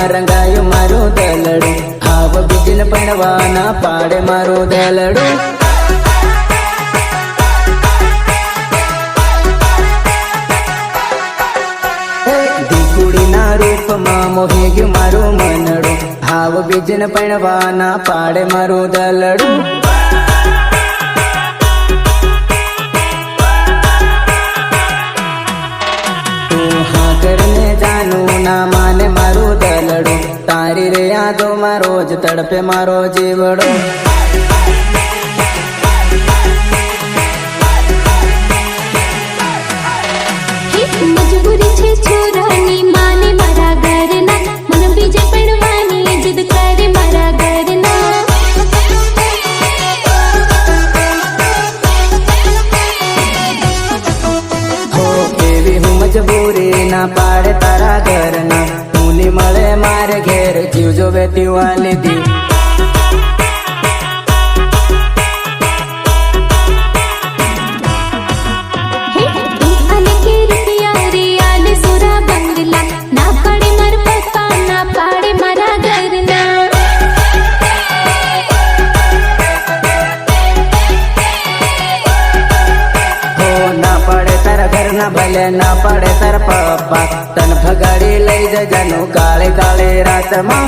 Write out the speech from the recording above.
માં રંગાયું મારું દલડું, હાવ બીજને પણવાના પાડે મારું દલડું. દીકુડીના રૂપમાં મોહી ગયું મારું મનડું, હાવ બીજને પણવાના પાડે મારું દલડું. કરને જાનું ના માને મારું દલડું, તારી રે યાદોમાં રોજ તડપે મારો જીવડો. મજબૂરી છે છોરાની માને મારા ઘરના, મને બીજે પડવાની જીદ કરે મારા ઘરના. હો કેવી હું મજબૂરી ના પાડે તારા ઘરના, તું ની મળે મારે ઘેર જીવ જો વેતી વાલી દી. ભલે ના પડે તાર પપ્પા, તન ભગાડી લઈ જજાનું કાળે કાળે રાતમાં.